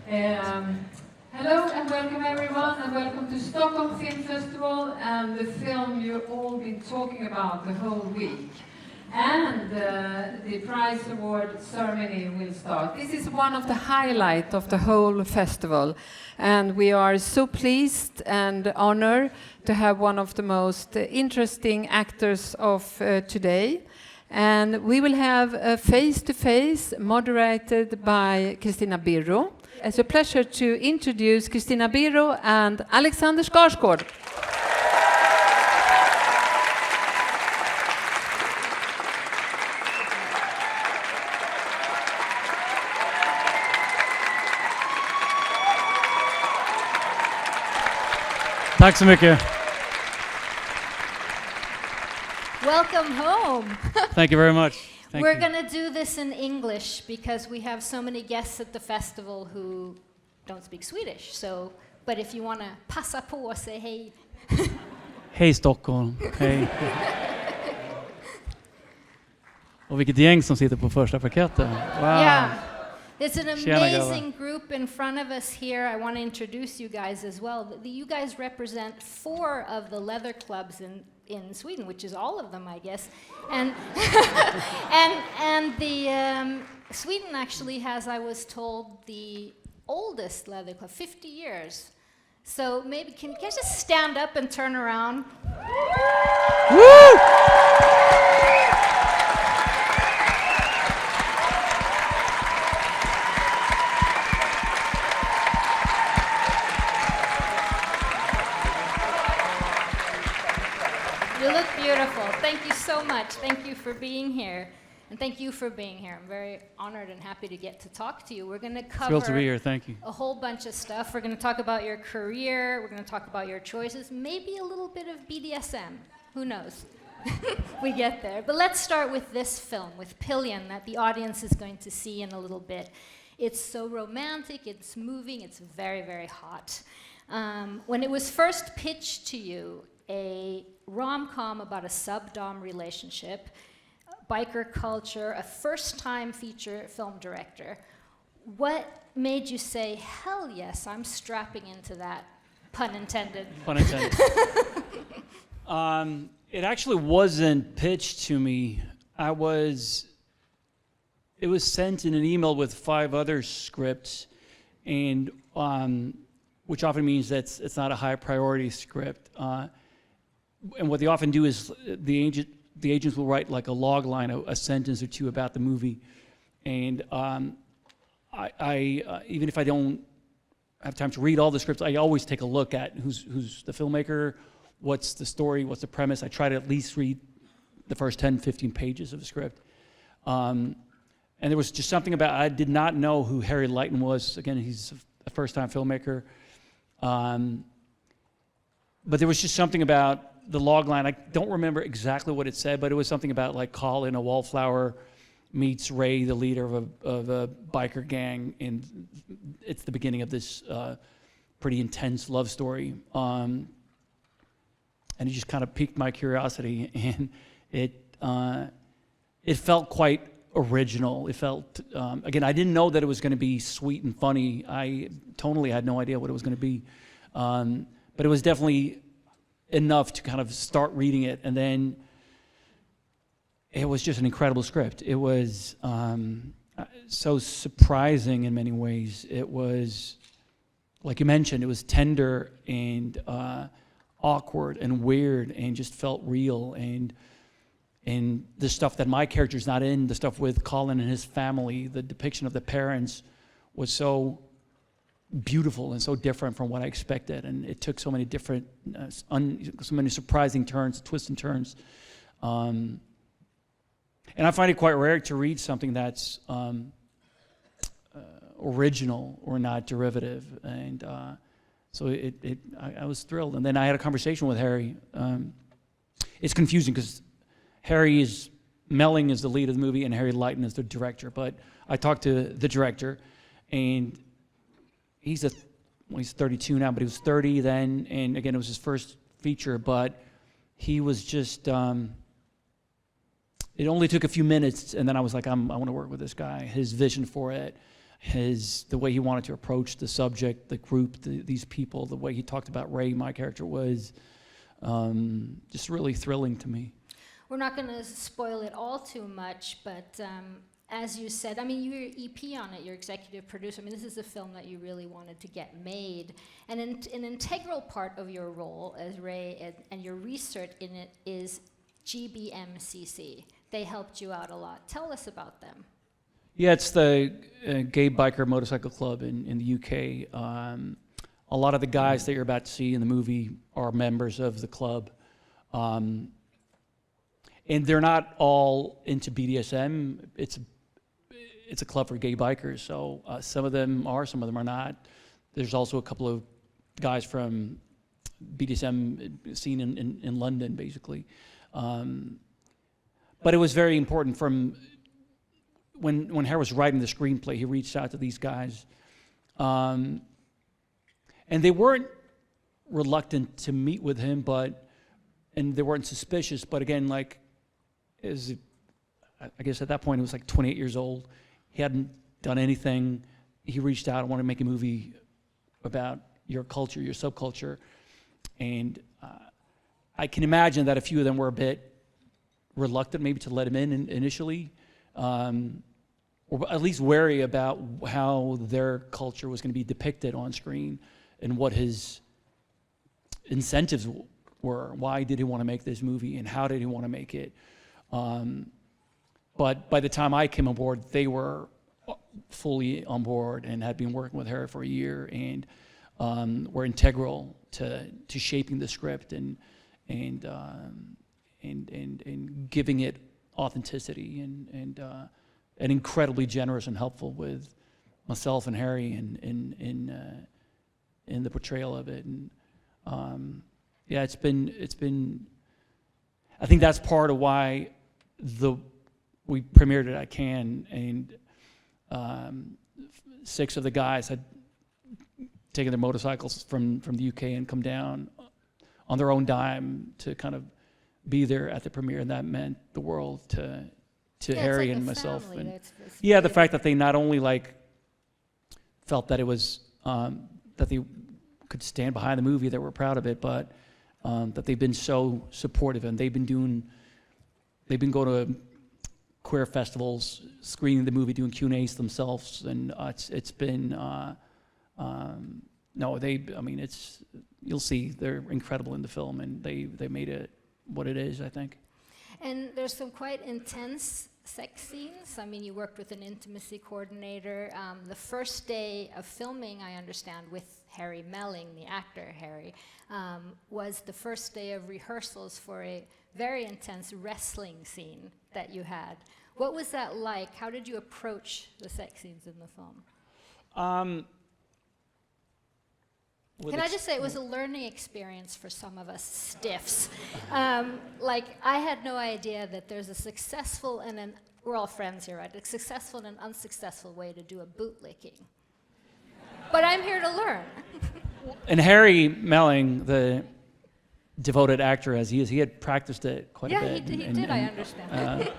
Um, Hello and welcome everyone, and welcome to Stockholm Film Festival and the film you've all been talking about the whole week. And the prize award ceremony will start. This is one of the highlights of the whole festival, and we are so pleased and honored to have one of the most interesting actors of today. And we will have a face-to-face moderated by Christina Birro. It's a pleasure to introduce Christina Birro and Alexander Skarsgård. Tack så mycket. Welcome home. Thank you very much. We're going to do this in English because we have so many guests at the festival who don't speak Swedish. So, but if you want to passa på och say hey. Hej Stockholm. Hej. Och vilket gäng som sitter på första parketten. Wow. Yeah. There's an amazing group in front of us here. I want to introduce you guys as well. You guys represent 4 of the leather clubs in Sweden, which is all of them, I guess. And and the Sweden actually has, I was told, the oldest leather club, 50 years. So maybe can you guys just stand up and turn around? Woo! You look beautiful. Thank you so much. Thank you for being here. And thank you for being here. I'm very honored and happy to get to talk to you. We're going to cover Thrilled to be here. Thank you. a whole bunch of stuff. We're going to talk about your career. We're going to talk about your choices. Maybe a little bit of BDSM. Who knows? We get there. But let's start with this film, with Pillion, that the audience is going to see in a little bit. It's so romantic, it's moving, it's very, very hot. When it was first pitched to you, a rom-com about a sub-dom relationship, biker culture, a first-time feature film director. What made you say, hell yes, I'm strapping into that? Pun intended. Pun intended. It actually wasn't pitched to me. It was sent in an email with 5 other scripts, and which often means that it's not a high priority script. And what they often do is the agents will write like a log line, a sentence or 2 about the movie. And I even if I don't have time to read all the scripts, I always take a look at who's the filmmaker, what's the story, what's the premise. I try to at least read the first 10, 15 pages of the script. And there was just something about, I did not know who Harry Leighton was. Again, he's a first-time filmmaker. But there was just something about the log line. I don't remember exactly what it said, but it was something about like Colin, a wallflower, meets Ray, the leader of a biker gang, and it's the beginning of this pretty intense love story. And it just kind of piqued my curiosity, and it felt quite original. It felt, again, I didn't know that it was going to be sweet and funny. I tonally had no idea what it was going to be. But it was definitely enough to kind of start reading it, and then it was just an incredible script. It was so surprising in many ways. It was, like you mentioned, it was tender and awkward and weird and just felt real, and the stuff that my character's not in, the stuff with Colin and his family, the depiction of the parents was so beautiful and so different from what I expected, and it took so many different, so many surprising turns, twists and turns, and I find it quite rare to read something that's original or not derivative, and so I was thrilled. And then I had a conversation with Harry. It's confusing because Melling is the lead of the movie and Harry Leighton is the director, but I talked to the director, and he's 32 now, but he was 30 then, and again, it was his first feature, but he was just, it only took a few minutes, and then I was like, I want to work with this guy, his vision for it, the way he wanted to approach the subject, the group, these people, the way he talked about Ray, my character, was just really thrilling to me. We're not going to spoil it all too much, but as you said, I mean, you're EP on it, you're executive producer. I mean, this is a film that you really wanted to get made. And an integral part of your role as Ray and your research in it is GBMCC. They helped you out a lot. Tell us about them. Yeah, it's the gay biker motorcycle club in the UK. A lot of the guys that you're about to see in the movie are members of the club. And they're not all into BDSM. It's a club for gay bikers, so some of them are, some of them are not. There's also a couple of guys from BDSM scene in London, basically. But it was very important from when Harry was writing the screenplay, he reached out to these guys. And they weren't reluctant to meet with him, and they weren't suspicious, but again, I guess at that point he was like 28 years old. He hadn't done anything. He reached out and wanted to make a movie about your culture, your subculture. And I can imagine that a few of them were a bit reluctant maybe to let him in initially, or at least wary about how their culture was going to be depicted on screen and what his incentives were. Why did he want to make this movie and how did he want to make it? But by the time I came on board, they were fully on board and had been working with her for a year and were integral to shaping the script and giving it authenticity and incredibly generous and helpful with myself and Harry in the portrayal of it. And yeah, it's been. I think that's part of why we premiered it at Cannes, and 6 of the guys had taken their motorcycles from the UK and come down on their own dime to kind of be there at the premiere, and that meant the world to Harry and myself. Family. And That's yeah, the fact that they not only felt that it was that they could stand behind the movie, that we're proud of it, but that they've been so supportive, and they've been going to queer festivals, screening the movie, doing Q&As themselves, and it's been you'll see they're incredible in the film, and they made it what it is, I think. And there's some quite intense sex scenes. I mean, you worked with an intimacy coordinator. The first day of filming, I understand, with Harry Melling, the actor Harry, was the first day of rehearsals for a very intense wrestling scene that you had. What was that like? How did you approach the sex scenes in the film? Can I just say it was a learning experience for some of us stiffs. I had no idea that there's a successful and we're all friends here, right? A successful and an unsuccessful way to do a bootlicking. But I'm here to learn. And Harry Melling, the devoted actor as he is, he had practiced it quite a bit. Yeah, he did, I understand.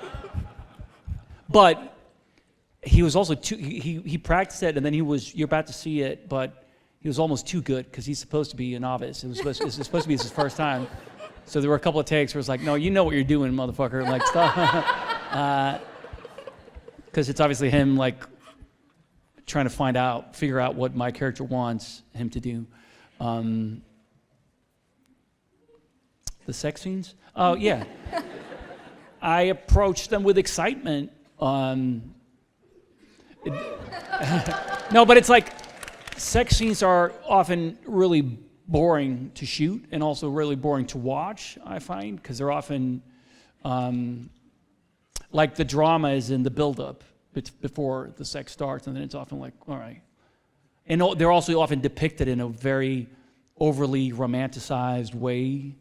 But he was also he practiced it, and then you're about to see it, but he was almost too good because he's supposed to be a novice. It was supposed to be his first time. So there were a couple of takes where it's like, no, you know what you're doing, motherfucker. Stop. Because it's obviously him trying to figure out what my character wants him to do. The sex scenes? Oh, yeah. I approached them with excitement. No, but it's sex scenes are often really boring to shoot and also really boring to watch, I find, because they're often the drama is in the build-up before the sex starts, and then it's often all right. And they're also often depicted in a very overly romanticized way.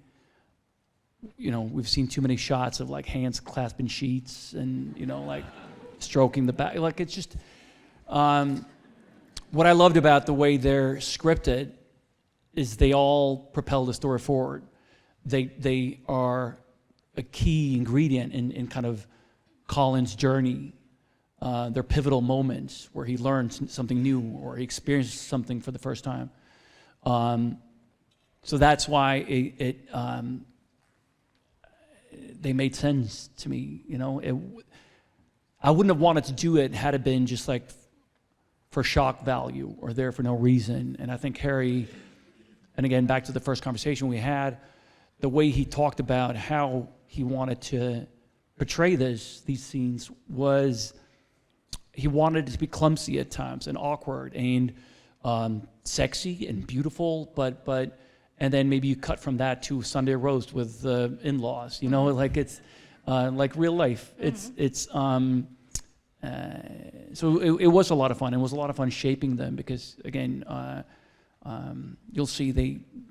You know, we've seen too many shots of hands clasping sheets and stroking the back. It's just what I loved about the way they're scripted is they all propel the story forward. They are a key ingredient in kind of Colin's journey their pivotal moments where he learned something new or he experienced something for the first time. So that's why they made sense to me. You know, I wouldn't have wanted to do it had it been just like for shock value or there for no reason. And I think Harry, and again, back to the first conversation we had, the way he talked about how he wanted to portray these scenes was he wanted it to be clumsy at times and awkward and sexy and beautiful, but and then maybe you cut from that to Sunday roast with the in-laws, you know, like it's like real life. Mm-hmm. So it was a lot of fun. It was a lot of fun shaping them because, again, you'll see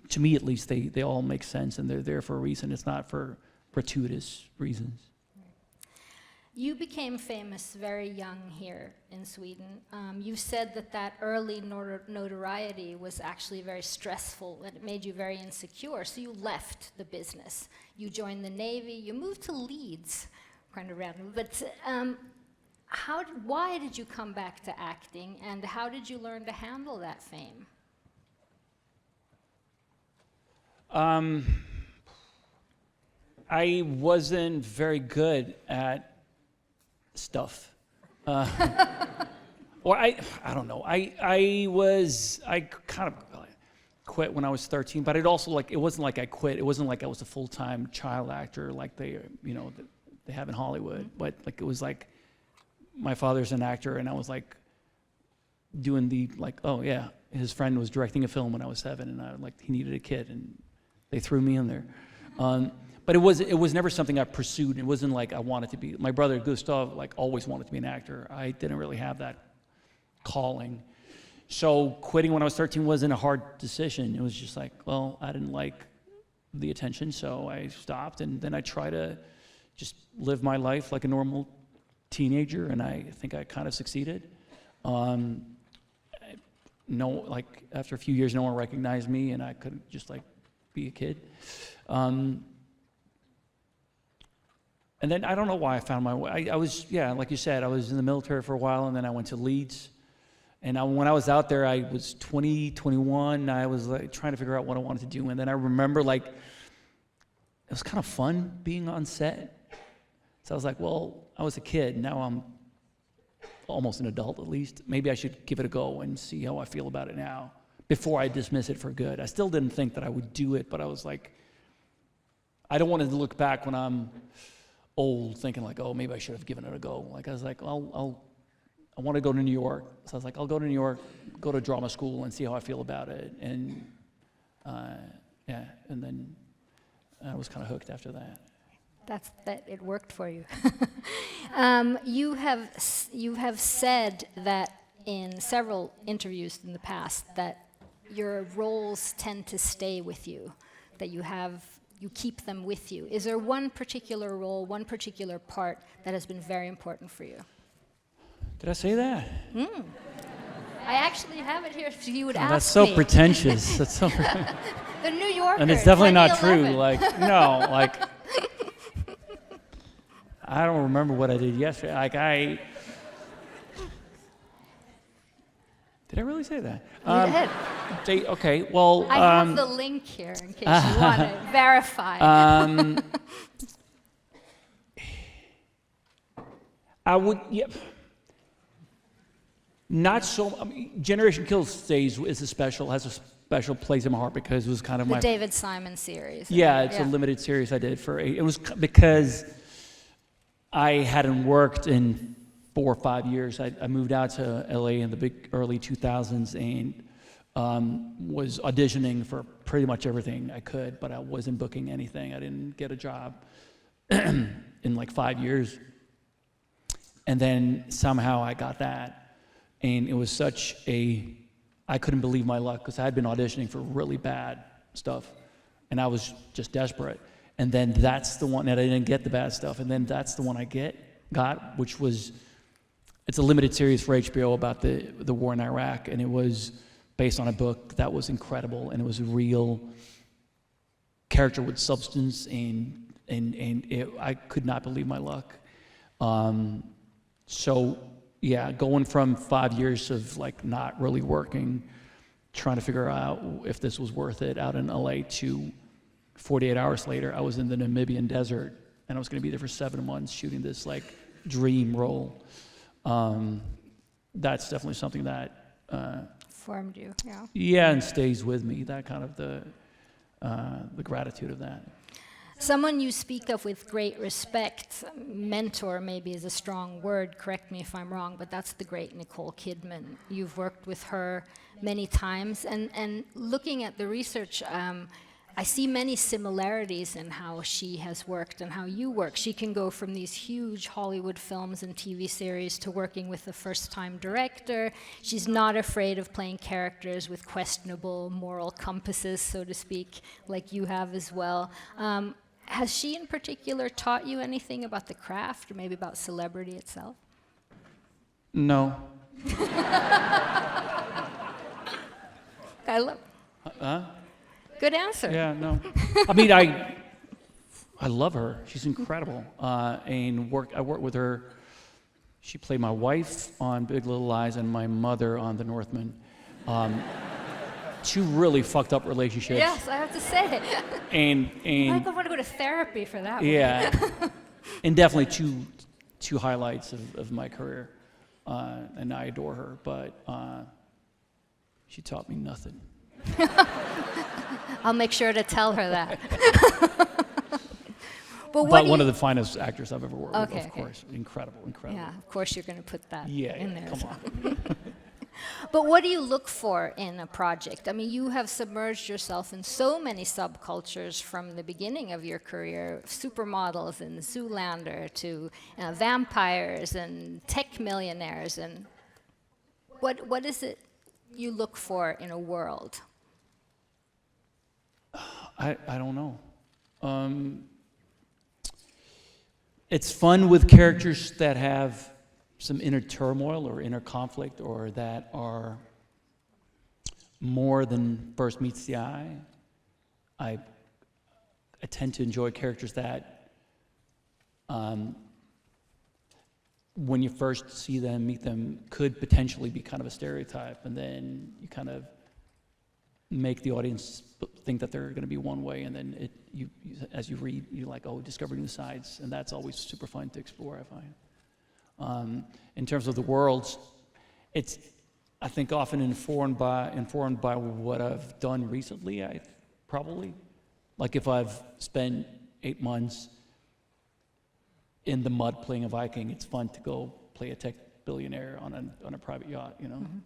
to me at least, they all make sense and they're there for a reason. It's not for gratuitous reasons. You became famous very young here in Sweden. You said that early notoriety was actually very stressful and it made you very insecure, so you left the business. You joined the Navy, you moved to Leeds, kind of random, but why did you come back to acting and how did you learn to handle that fame? I wasn't very good at stuff. Or I don't know. I kind of quit when I was 13, but it wasn't like I quit. It wasn't like I was a full-time child actor like they have in Hollywood. But like it was like my father's an actor and I was like doing his friend was directing a film when I was 7 and he needed a kid and they threw me in there. But it was never something I pursued. It wasn't like I wanted to be. My brother Gustav always wanted to be an actor. I didn't really have that calling. So quitting when I was 13 wasn't a hard decision. It was just like, well, I didn't like the attention, so I stopped. And then I tried to just live my life like a normal teenager, and I think I kind of succeeded. After a few years, no one recognized me, and I could just be a kid. And then I don't know why I found my way. I was, like you said, I was in the military for a while, and then I went to Leeds. And when I was out there, I was 20, 21. I was trying to figure out what I wanted to do. And then I remember it was kind of fun being on set. So I was like, well, I was a kid. Now I'm almost an adult at least. Maybe I should give it a go and see how I feel about it now before I dismiss it for good. I still didn't think that I would do it, but I was like, I don't want to look back when I'm old thinking oh, maybe I should have given it a go. I was like, I want to go to New York. So I was like, I'll go to New York, go to drama school and see how I feel about it. And and then I was kind of hooked after that. It worked for you. You have said that in several interviews in the past that your roles tend to stay with you, that you keep them with you. Is there one particular role, one particular part that has been very important for you? Did I say that? I actually have it here so you would ask That's so me. pretentious. That's so The New Yorker. And it's definitely not 2011. true. I don't remember what I did yesterday. Did I really say that? You did. Okay, well... I have the link here in case you want to verify. I would... Yep. Not so... Generation Kill has a special place in my heart because it was kind of the David Simon series. Yeah, it's a limited series I did for... It was because I hadn't worked in 4 or 5 years. I moved out to LA in the big early 2000s and was auditioning for pretty much everything I could, but I wasn't booking anything. I didn't get a job in 5 years. And then somehow I got that. And it was I couldn't believe my luck because I had been auditioning for really bad stuff. And I was just desperate. And then that's the one that I didn't get the bad stuff. And then that's the one I got, which was... It's a limited series for HBO about the war in Iraq, and it was based on a book that was incredible, and it was a real character with substance, and I could not believe my luck. So yeah, going from 5 years of like not really working, trying to figure out if this was worth it out in LA, to 48 hours later, I was in the Namibian desert, and I was going to be there for 7 months shooting this like dream role. That's definitely something that Formed you, yeah. yeah, and stays with me. That kind of the gratitude of that. Someone you speak of with great respect, mentor maybe is a strong word, correct me if I'm wrong, but that's the great Nicole Kidman. You've worked with her many times, and looking at the research, I see many similarities in how she has worked and how you work. She can go from these huge Hollywood films and TV series to working with a first-time director. She's not afraid of playing characters with questionable moral compasses, so to speak, like you have as well. Has she in particular taught you anything about the craft, or maybe about celebrity itself? No. I love. Good answer. Yeah, no. I mean, I love her. She's incredible. And I worked with her. She played my wife on Big Little Lies and my mother on The Northman. Two really fucked up relationships. Yes, I have to say. And I want to go to therapy for that one. yeah, and definitely two highlights of my career. And I adore her, but she taught me nothing. I'll make sure to tell her that. But one of the finest actors I've ever worked with, of course. Incredible. Yeah, of course you're going to put that in there. Come on. But what do you look for in a project? I mean, you have submerged yourself in so many subcultures from the beginning of your career, supermodels and Zoolander to vampires and tech millionaires. And what is it you look for in a world? I don't know. It's fun with characters that have some inner turmoil or inner conflict, or that are more than first meets the eye. I tend to enjoy characters that, when you first see them, meet them, could potentially be kind of a stereotype, and then you kind of make the audience think that they're going to be one way, and then you as you read, you're like, oh, discovering the sides, and that's always super fun to explore, I find. In terms of the worlds, it's, I think, often informed by what I've done recently. Probably, like if I've spent 8 months in the mud playing a Viking, it's fun to go play a tech billionaire on a private yacht, you know. Mm-hmm.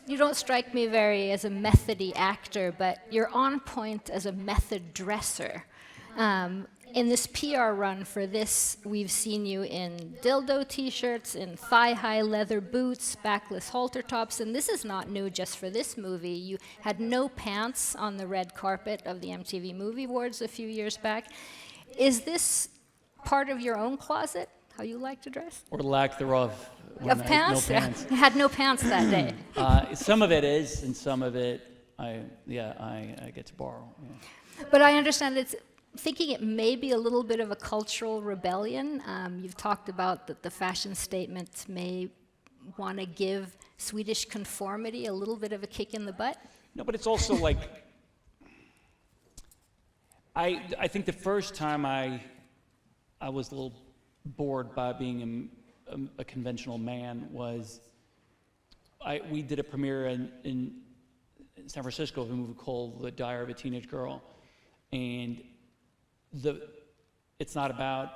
You don't strike me very as a methody actor, but you're on point as a method dresser. In this PR run for this, we've seen you in dildo t-shirts, in thigh-high leather boots, backless halter tops, and this is not new just for this movie. You had no pants on the red carpet of the MTV Movie Awards a few years back. Is this part of your own closet, how you like to dress? Or lack thereof. Of pants? No pants. You had no pants that day. Some of it is, and some of it, I get to borrow. Yeah. But I understand thinking it may be a little bit of a cultural rebellion. You've talked about that the fashion statements may want to give Swedish conformity a little bit of a kick in the butt. No, but it's also like, I think the first time I was a little bored by being a conventional man was, we did a premiere in San Francisco of a movie called The Diary of a Teenage Girl, and it's not about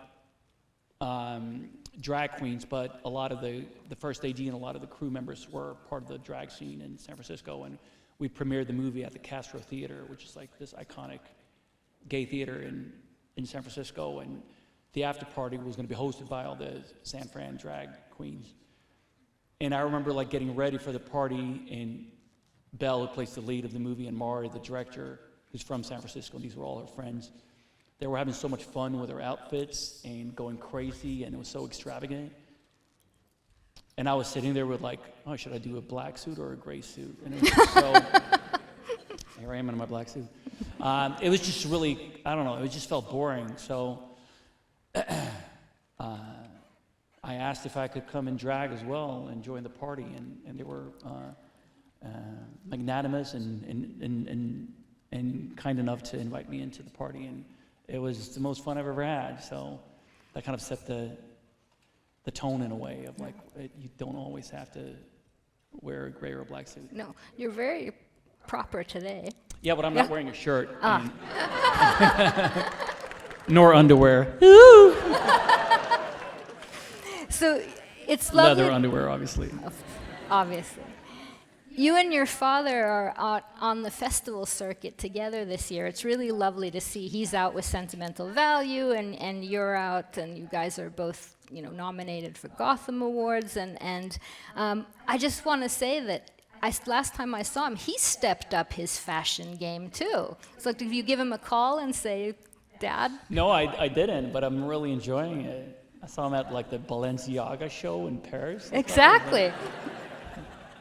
drag queens, but a lot of the first AD and a lot of the crew members were part of the drag scene in San Francisco, and we premiered the movie at the Castro Theater, which is like this iconic gay theater in San Francisco, and the after party was going to be hosted by all the San Fran drag queens. And I remember like getting ready for the party, and Belle, who plays the lead of the movie, and Mari, the director, who's from San Francisco, and these were all her friends. They were having so much fun with their outfits and going crazy, and it was so extravagant. And I was sitting there with like, oh, should I do a black suit or a gray suit? And it was just so, here I am in my black suit. It was just really, I don't know, it just felt boring. So I I asked if I could come in drag as well and join the party, and they were magnanimous and kind enough to invite me into the party, and it was the most fun I've ever had. So that kind of set the tone in a way of like you don't always have to wear a gray or a black suit. No, you're very proper today. Yeah, but I'm not wearing a shirt. Ah. Nor underwear. So it's lovely. Leather underwear, obviously. Obviously. You and your father are out on the festival circuit together this year. It's really lovely to see. He's out with Sentimental Value, and you're out, and you guys are both, nominated for Gotham Awards. And I just want to say that last time I saw him, he stepped up his fashion game too. So did you give him a call and say, Dad? No, I didn't, but I'm really enjoying it. I saw him at like the Balenciaga show in Paris. Exactly.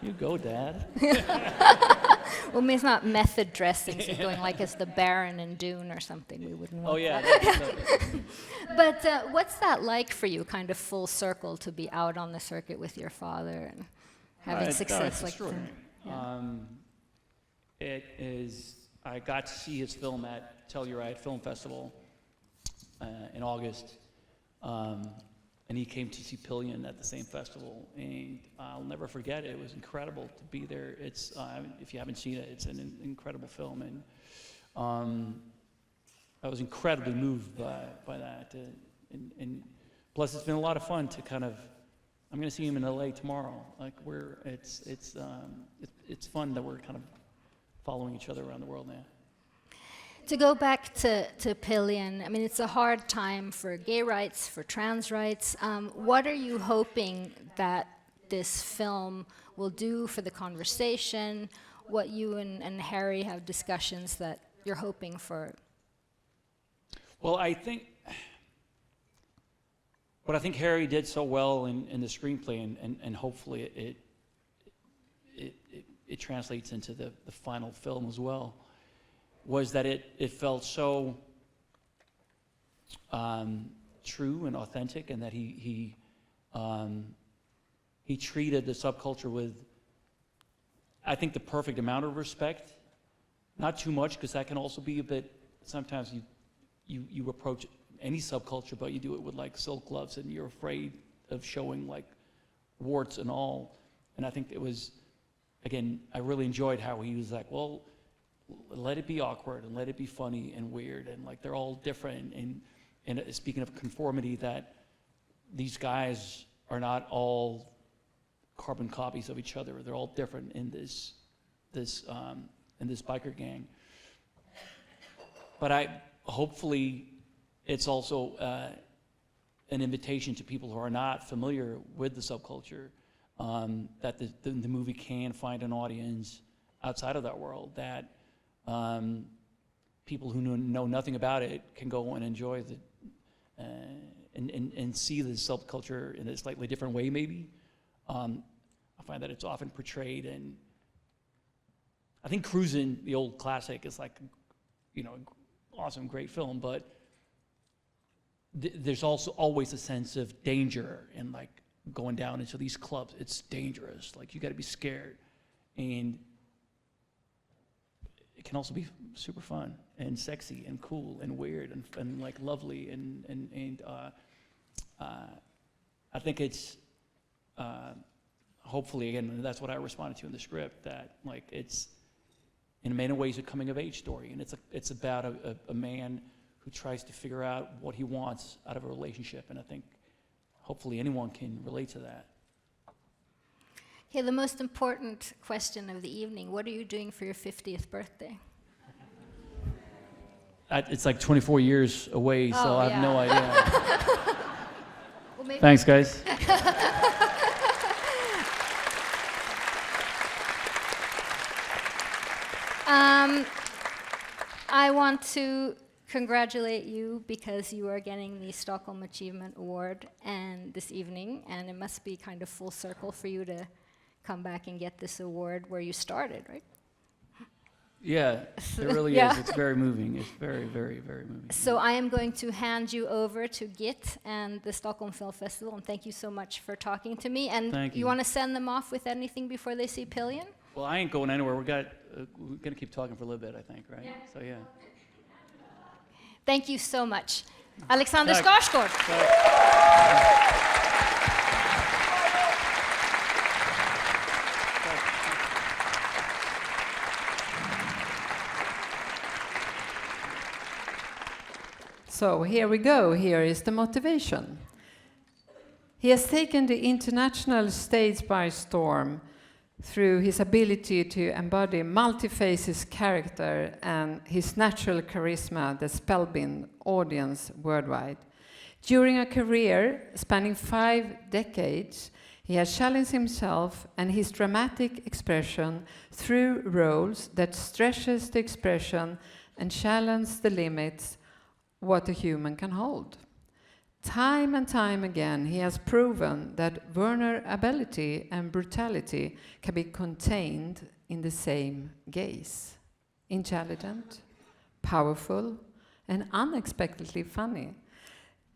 You go, Dad. Well, I mean, it's not method dressing, so going like as the Baron in Dune or something. We wouldn't want Oh yeah. But what's that like for you, kind of full circle, to be out on the circuit with your father and having success like that? Yeah. It is. I got to see his film at Telluride Film Festival in August, and he came to see Pillion at the same festival, and I'll never forget it. It was incredible to be there. It's if you haven't seen it, it's an incredible film, and I was incredibly moved by that. And plus, it's been a lot of fun to kind of. I'm going to see him in LA tomorrow. Like it's fun that we're kind of following each other around the world now. To go back to Pillion, I mean, it's a hard time for gay rights, for trans rights. What are you hoping that this film will do for the conversation? What you and Harry have discussions that you're hoping for? Well, I think what I think Harry did so well in the screenplay, and hopefully it translates into the final film as well, was that it felt so true and authentic, and that he treated the subculture with, I think, the perfect amount of respect. Not too much, because that can also be a bit. Sometimes you approach any subculture, but you do it with like silk gloves, and you're afraid of showing like warts and all. And I think it was, again, I really enjoyed how he was like, well, let it be awkward and let it be funny and weird, and like they're all different. And speaking of conformity, that these guys are not all carbon copies of each other. They're all different in this biker gang. But hopefully it's also an invitation to people who are not familiar with the subculture, that the movie can find an audience outside of that world, that people who know nothing about it can go and enjoy and see the subculture in a slightly different way, maybe. I find that it's often portrayed, and I think Cruisin', the old classic, is like, awesome, great film, but there's also always a sense of danger and like going down into these clubs. It's dangerous. Like, you got to be scared, and it can also be super fun and sexy and cool and weird and like lovely and I think it's hopefully, again, that's what I responded to in the script, that like it's in many ways a coming of age story, and it's about a man who tries to figure out what he wants out of a relationship, and I think hopefully anyone can relate to that. Okay, the most important question of the evening: what are you doing for your 50th birthday? It's like 24 years away, so I have no idea. Well, maybe. Thanks, guys. I want to congratulate you because you are getting the Stockholm Achievement Award and this evening, and it must be kind of full circle for you to come back and get this award where you started, right? Yeah, it really Yeah. is. It's very moving. It's very, very, very moving. So I am going to hand you over to Git and the Stockholm Film Festival, and thank you so much for talking to me. And Thank you. you want to send them off with anything before they see Pillion? Well, I ain't going anywhere. We're gonna keep talking for a little bit, I think, right? Yeah. So yeah. Thank you so much. Alexander Tack. Skarsgård. So here we go. Here is the motivation. He has taken the international stage by storm through his ability to embody multi-faces character and his natural charisma that spellbind audience worldwide. During a career spanning 5 decades, he has challenged himself and his dramatic expression through roles that stretches the expression and challenge the limits what a human can hold. Time and time again, he has proven that vulnerability and brutality can be contained in the same gaze. Intelligent, powerful, and unexpectedly funny.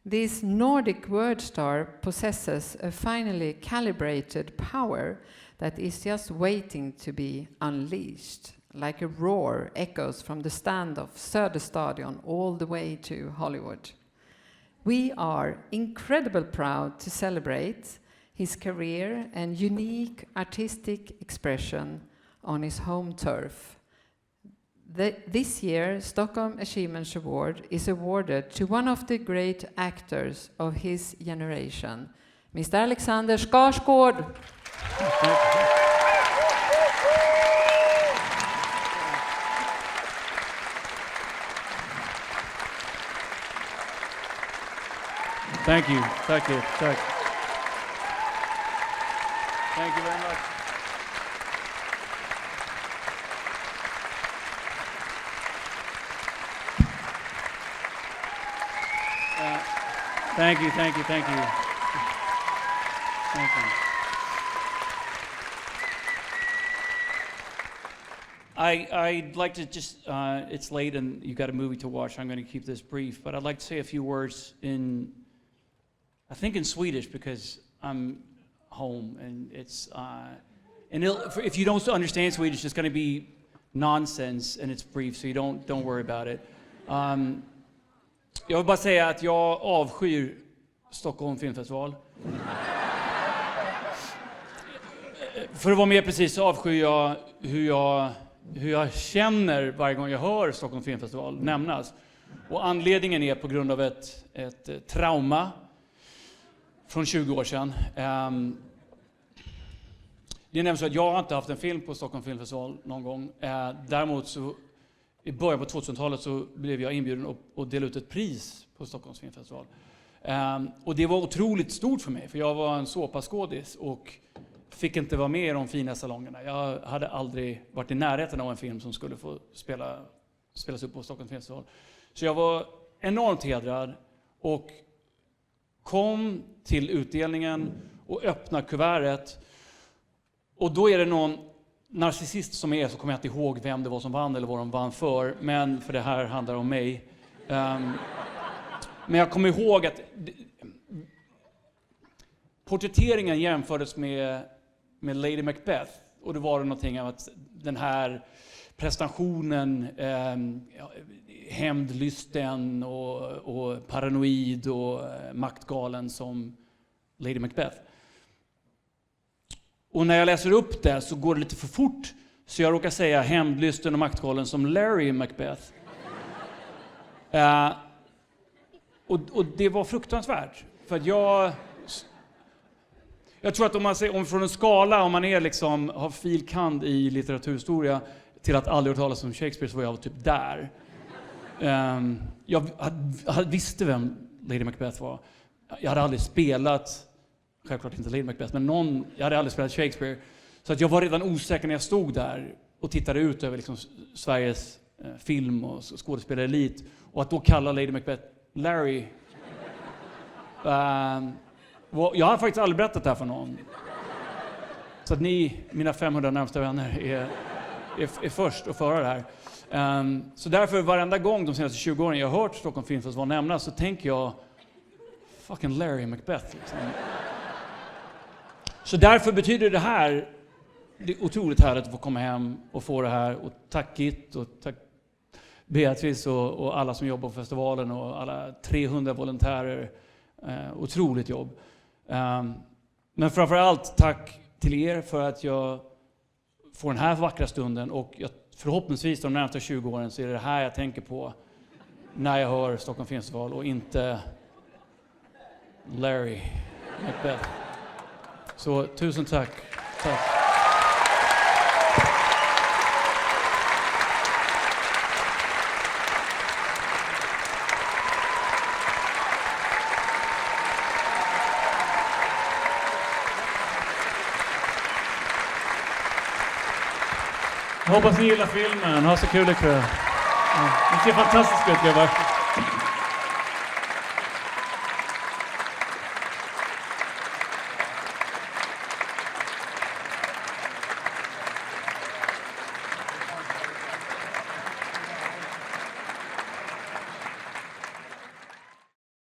This Nordic word star possesses a finely calibrated power that is just waiting to be unleashed. Like a roar echoes from the stand of Söderstadion all the way to Hollywood. We are incredibly proud to celebrate his career and unique artistic expression on his home turf. This year, Stockholm Achievement Award is awarded to one of the great actors of his generation, Mr. Alexander Skarsgård. Thank you. Thank you. Thank you very much. Thank you. Thank you. Thank you. Thank you. I'd like to just, it's late and you've got a movie to watch. I'm going to keep this brief, but I'd like to say a few words I think in Swedish, because I'm home and it's, if you don't understand Swedish, it's going to be nonsense and it's brief, so you don't worry about it. Jag vill bara säga att jag avskyr Stockholm Filmfestival. För att vara mer precis så avskyr jag hur jag känner varje gång jag hör Stockholm Filmfestival nämnas. Och anledningen är på grund av ett trauma från 20 år sedan. Det är nämligen så att jag har inte haft en film på Stockholm Filmfestival någon gång. Däremot så i början på 2000-talet så blev jag inbjuden att dela ut ett pris på Stockholms Filmfestival. Och det var otroligt stort för mig, för jag var en såpaskådis och fick inte vara med i de fina salongerna. Jag hade aldrig varit i närheten av en film som skulle få spelas upp på Stockholms Filmfestival. Så jag var enormt hedrad och kom till utdelningen och öppnade kuvertet. Och då är det någon narcissist som är, så kommer jag inte ihåg vem det var som vann eller vad de vann för det här handlar om mig. Men jag kommer ihåg att porträtteringen jämfördes med Lady Macbeth, och det var det någonting av att den här prestationen, hämndlysten och paranoid och maktgalen som Lady Macbeth. Och när jag läser upp det så går det lite för fort, så jag råkar säga hämndlysten och maktgalen som Larry Macbeth. Och det var fruktansvärt, för att jag tror att om från en skala, om man är liksom, har filkand i litteraturhistoria till att aldrig hört talas om Shakespeare, så var jag typ där. Jag visste vem Lady Macbeth var. Jag hade aldrig spelat, självklart inte Lady Macbeth, men jag hade aldrig spelat Shakespeare. Så att jag var redan osäker när jag stod där och tittade ut över liksom Sveriges film- och skådespelarelit. Och att då kalla Lady Macbeth Larry. Jag har faktiskt aldrig berättat det här för någon. Så att ni, mina 500 närmsta vänner, är först att föra det här. Så därför varenda gång de senaste 20 åren jag har hört Stockholm Filmfestival nämnas så tänker jag fucking Larry Macbeth. Liksom. Så därför betyder det här, det är otroligt härligt att få komma hem och få det här. Och tack Git och tack Beatrice och alla som jobbar på festivalen och alla 300 volontärer. Otroligt jobb. Men framförallt tack till er för att jag får den här vackra stunden och förhoppningsvis de närmaste 20 åren så är det här jag tänker på när jag hör Stockholm Filmfestival och inte Larry Macbeth. Så tusen tack. Tack. Jag hoppas ni gillar filmen. Ha så kul ikväll. Det ser fantastiskt ut, grabbar.